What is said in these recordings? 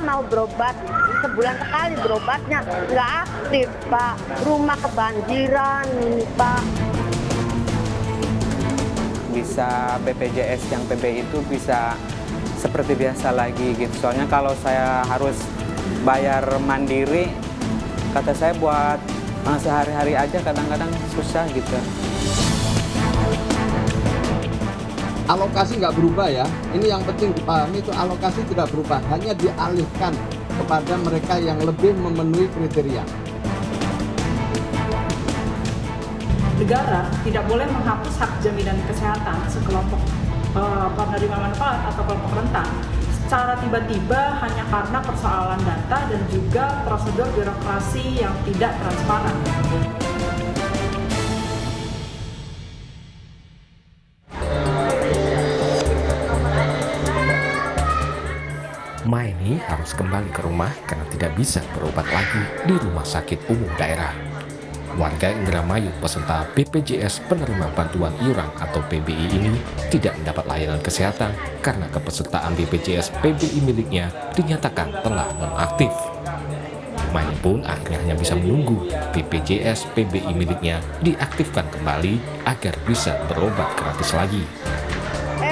mau berobat, sebulan sekali berobatnya, nggak aktif Pak. Rumah kebanjiran ini Pak. Bisa BPJS yang PBI itu bisa seperti biasa lagi gitu. Soalnya kalau saya harus bayar mandiri, kata saya buat sehari-hari aja kadang-kadang susah gitu. Alokasi nggak berubah ya, ini yang penting dipahami itu alokasi tidak berubah, hanya dialihkan kepada mereka yang lebih memenuhi kriteria. Negara tidak boleh menghapus hak jaminan kesehatan sekelompok penerima manfaat atau kelompok rentan secara tiba-tiba hanya karena persoalan data dan juga prosedur birokrasi yang tidak transparan. Maeni harus kembali ke rumah karena tidak bisa berobat lagi di rumah sakit umum daerah. Warga Indramayu peserta BPJS penerima bantuan iuran atau PBI ini tidak mendapat layanan kesehatan karena kepesertaan BPJS PBI miliknya dinyatakan telah nonaktif. Maeni pun akhirnya hanya bisa menunggu BPJS PBI miliknya diaktifkan kembali agar bisa berobat gratis lagi.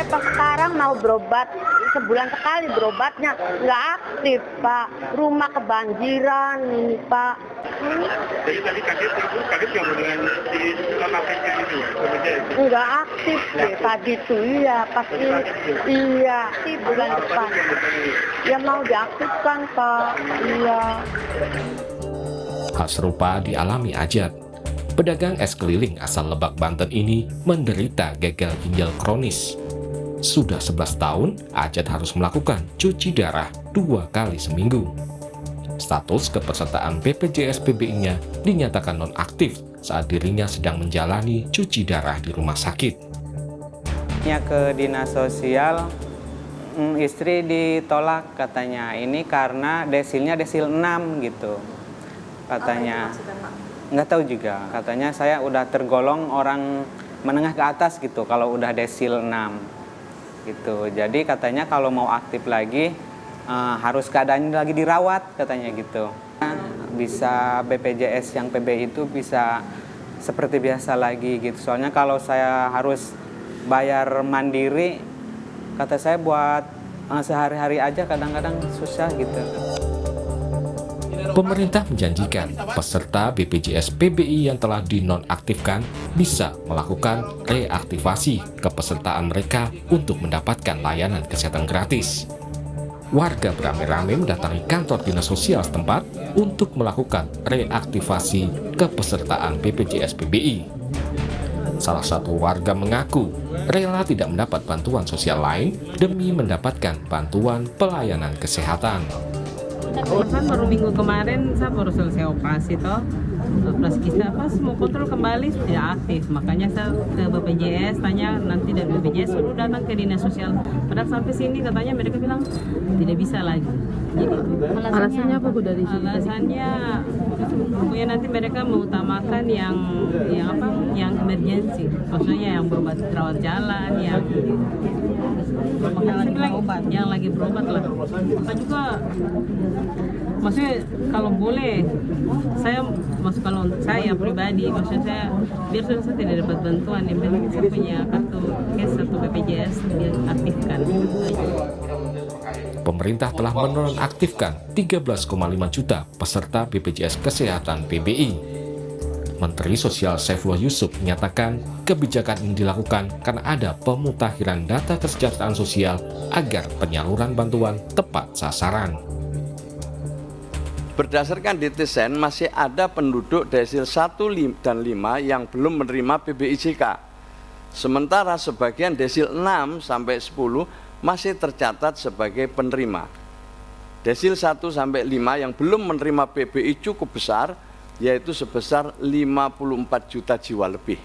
Pak sekarang mau berobat, sebulan sekali berobatnya, nggak aktif Pak. Rumah kebanjiran ini Pak. Jadi tadi kaget nggak dengan si nonaktifnya itu ya? Nggak aktif deh tadi tuh, iya pasti iya di bulan depan. Ya mau diaktifkan Pak, iya. Hal serupa dialami Ajat. Pedagang es keliling asal Lebak, Banten ini menderita gagal ginjal kronis. Sudah 11 tahun, Ajat harus melakukan cuci darah 2 kali seminggu. Status kepesertaan BPJS PBI-nya dinyatakan nonaktif saat dirinya sedang menjalani cuci darah di rumah sakit. Ke dinas sosial, istri ditolak katanya, ini karena desilnya desil 6 gitu. Katanya, nggak tahu juga, katanya saya udah tergolong orang menengah ke atas gitu kalau udah desil 6. Gitu. Jadi katanya kalau mau aktif lagi harus keadaannya lagi dirawat katanya gitu. Bisa BPJS yang PBI itu bisa seperti biasa lagi gitu. Soalnya kalau saya harus bayar mandiri, kata saya buat sehari-hari aja kadang-kadang susah gitu. Pemerintah menjanjikan peserta BPJS PBI yang telah dinonaktifkan bisa melakukan reaktivasi kepesertaan mereka untuk mendapatkan layanan kesehatan gratis. Warga beramai-ramai mendatangi kantor dinas sosial setempat untuk melakukan reaktivasi kepesertaan BPJS PBI. Salah satu warga mengaku rela tidak mendapat bantuan sosial lain demi mendapatkan bantuan pelayanan kesehatan. Kan baru minggu kemarin saya baru selesai operasi toh. Operasi kista mau kontrol kembali tidak aktif. Makanya saya ke BPJS tanya, nanti dari BPJS suruh datang ke dinas sosial. Padahal sampai sini katanya mereka bilang tidak bisa lagi. Jadi alasannya apa Bu dari sini? Alasannya pokoknya nanti mereka mengutamakan yang emergency. Maksudnya yang berobat rawat jalan, yang lagi berobat lah. Maka juga maksudnya kalau boleh kalau saya pribadi maksudnya saya biar saya tidak dapat bantuan, yang penting saya punya kartu kes atau BPJS diaktifkan. Pemerintah telah menonaktifkan 13,5 juta peserta BPJS Kesehatan PBI. Menteri Sosial Saifullah Yusuf menyatakan kebijakan ini dilakukan karena ada pemutakhiran data kesejahteraan sosial agar penyaluran bantuan tepat sasaran. Berdasarkan DTSEN masih ada penduduk desil 1 dan 5 yang belum menerima PBIJK. Sementara sebagian desil 6 sampai 10 masih tercatat sebagai penerima. Desil 1 sampai 5 yang belum menerima PBI cukup besar, yaitu sebesar 54 juta jiwa lebih.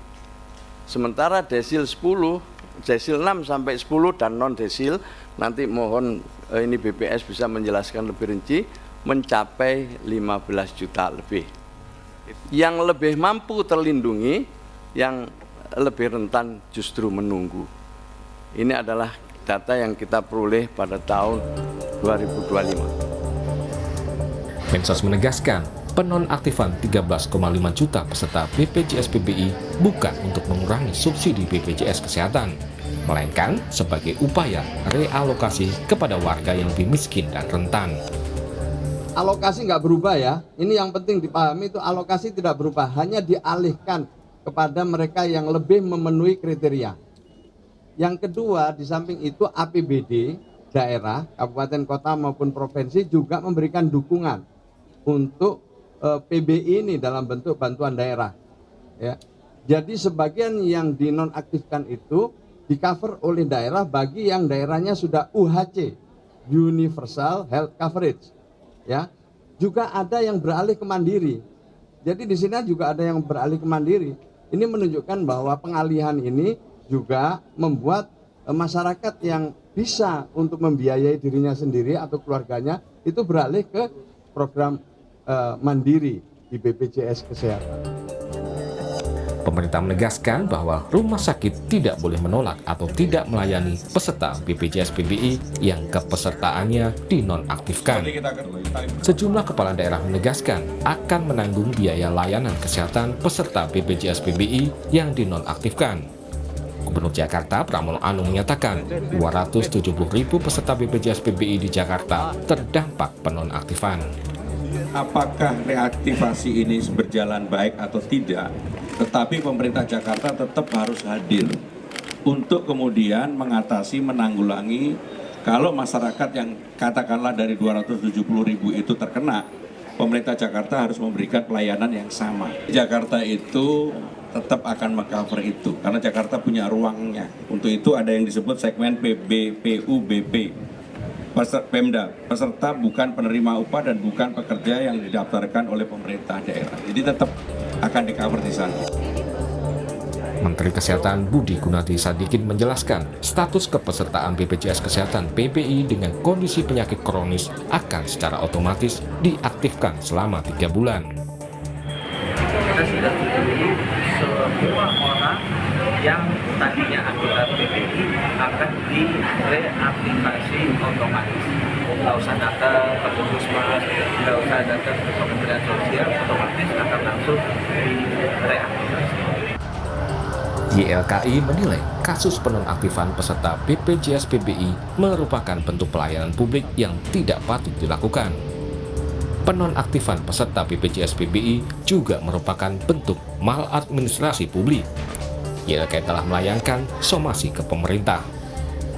Sementara desil 10, desil 6 sampai 10 dan non desil, nanti mohon ini BPS bisa menjelaskan lebih rinci, mencapai 15 juta lebih. Yang lebih mampu terlindungi, yang lebih rentan justru menunggu. Ini adalah data yang kita peroleh pada tahun 2025. Mensos menegaskan, penonaktifan 13,5 juta peserta BPJS PBI bukan untuk mengurangi subsidi BPJS Kesehatan, melainkan sebagai upaya realokasi kepada warga yang lebih miskin dan rentan. Alokasi nggak berubah ya, ini yang penting dipahami, itu alokasi tidak berubah, hanya dialihkan kepada mereka yang lebih memenuhi kriteria. Yang kedua, di samping itu APBD daerah, kabupaten kota maupun provinsi juga memberikan dukungan untuk PBI ini dalam bentuk bantuan daerah. Ya. Jadi sebagian yang dinonaktifkan itu di-cover oleh daerah bagi yang daerahnya sudah UHC, Universal Health Coverage. Ya. Juga ada yang beralih ke mandiri. Jadi di sini juga ada yang beralih ke mandiri. Ini menunjukkan bahwa pengalihan ini juga membuat masyarakat yang bisa untuk membiayai dirinya sendiri atau keluarganya itu beralih ke program mandiri di BPJS Kesehatan. Pemerintah menegaskan bahwa rumah sakit tidak boleh menolak atau tidak melayani peserta BPJS PBI yang kepesertaannya dinonaktifkan. Sejumlah kepala daerah menegaskan akan menanggung biaya layanan kesehatan peserta BPJS PBI yang dinonaktifkan. Gubernur Jakarta Pramono Anung menyatakan 270.000 peserta BPJS PBI di Jakarta terdampak penonaktifan. Apakah reaktivasi ini berjalan baik atau tidak, tetapi pemerintah Jakarta tetap harus hadir untuk kemudian mengatasi, menanggulangi kalau masyarakat yang katakanlah dari 270.000 itu terkena, pemerintah Jakarta harus memberikan pelayanan yang sama. Jakarta itu tetap akan meng-cover itu, karena Jakarta punya ruangnya. Untuk itu ada yang disebut segmen PBPUBP. Pemda, peserta bukan penerima upah dan bukan pekerja yang didaftarkan oleh pemerintah daerah. Jadi tetap akan di-cover di sana. Menteri Kesehatan Budi Gunadi Sadikin menjelaskan status kepesertaan BPJS Kesehatan PBI dengan kondisi penyakit kronis akan secara otomatis diaktifkan selama 3 bulan. Kita sudah tuju semua orang yang tadinya anggota PBI akan direaktivasi otomatis. Nggak usah datang ke puskesmas, nggak usah datang ke Kementerian Sosial, otomatis akan langsung direaktivasi. YLKI menilai kasus penonaktifan peserta BPJS PBI merupakan bentuk pelayanan publik yang tidak patut dilakukan. Penonaktifan peserta BPJS PBI juga merupakan bentuk maladministrasi publik. YLKI telah melayangkan somasi ke pemerintah.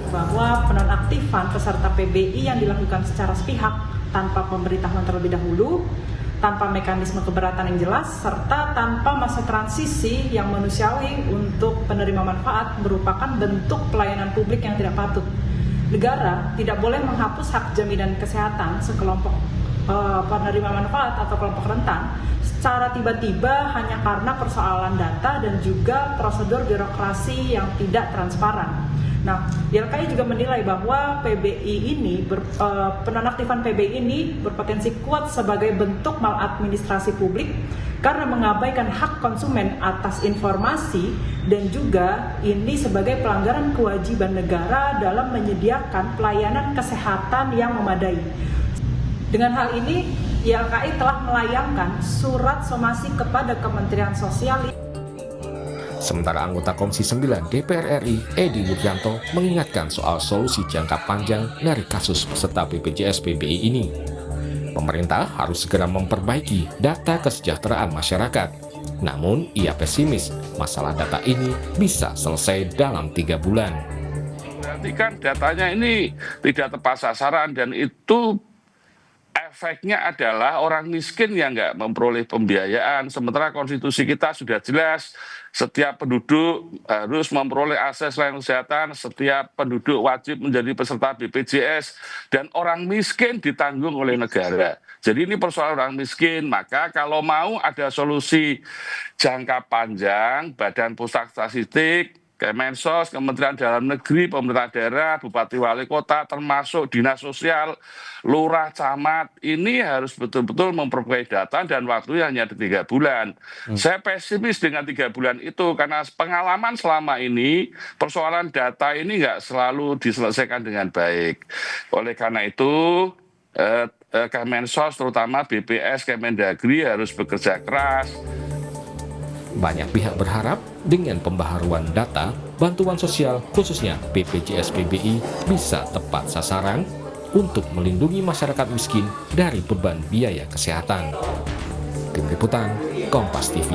Bahwa penonaktifan peserta PBI yang dilakukan secara sepihak tanpa pemberitahuan terlebih dahulu, tanpa mekanisme keberatan yang jelas, serta tanpa masa transisi yang manusiawi untuk penerima manfaat merupakan bentuk pelayanan publik yang tidak patut. Negara tidak boleh menghapus hak jaminan kesehatan sekelompok penerima manfaat atau kelompok rentan secara tiba-tiba hanya karena persoalan data dan juga prosedur birokrasi yang tidak transparan. Nah, YLKI juga menilai bahwa penonaktifan PBI ini berpotensi kuat sebagai bentuk maladministrasi publik karena mengabaikan hak konsumen atas informasi dan juga ini sebagai pelanggaran kewajiban negara dalam menyediakan pelayanan kesehatan yang memadai. Dengan hal ini, YLKI telah melayangkan surat somasi kepada Kementerian Sosial. Sementara anggota Komisi 9 DPR RI, Edi Wuryanto, mengingatkan soal solusi jangka panjang dari kasus peserta BPJS PBI ini. Pemerintah harus segera memperbaiki data kesejahteraan masyarakat. Namun, ia pesimis masalah data ini bisa selesai dalam 3 bulan. Berarti kan datanya ini tidak tepat sasaran dan itu efeknya adalah orang miskin yang nggak memperoleh pembiayaan, sementara konstitusi kita sudah jelas, setiap penduduk harus memperoleh akses layanan kesehatan, setiap penduduk wajib menjadi peserta BPJS, dan orang miskin ditanggung oleh negara. Jadi ini persoalan orang miskin, maka kalau mau ada solusi jangka panjang, Badan Pusat Statistik, Kemensos, Kementerian Dalam Negeri, pemerintah daerah, bupati wali kota, termasuk dinas sosial, lurah, camat, ini harus betul-betul memperbaiki data dan waktunya hanya 3 bulan. Saya pesimis dengan 3 bulan itu karena pengalaman selama ini persoalan data ini nggak selalu diselesaikan dengan baik. Oleh karena itu Kemensos, terutama BPS, Kemendagri harus bekerja keras. Banyak pihak berharap dengan pembaharuan data, bantuan sosial khususnya BPJS PBI bisa tepat sasaran untuk melindungi masyarakat miskin dari beban biaya kesehatan. Tim Liputan, Kompas TV.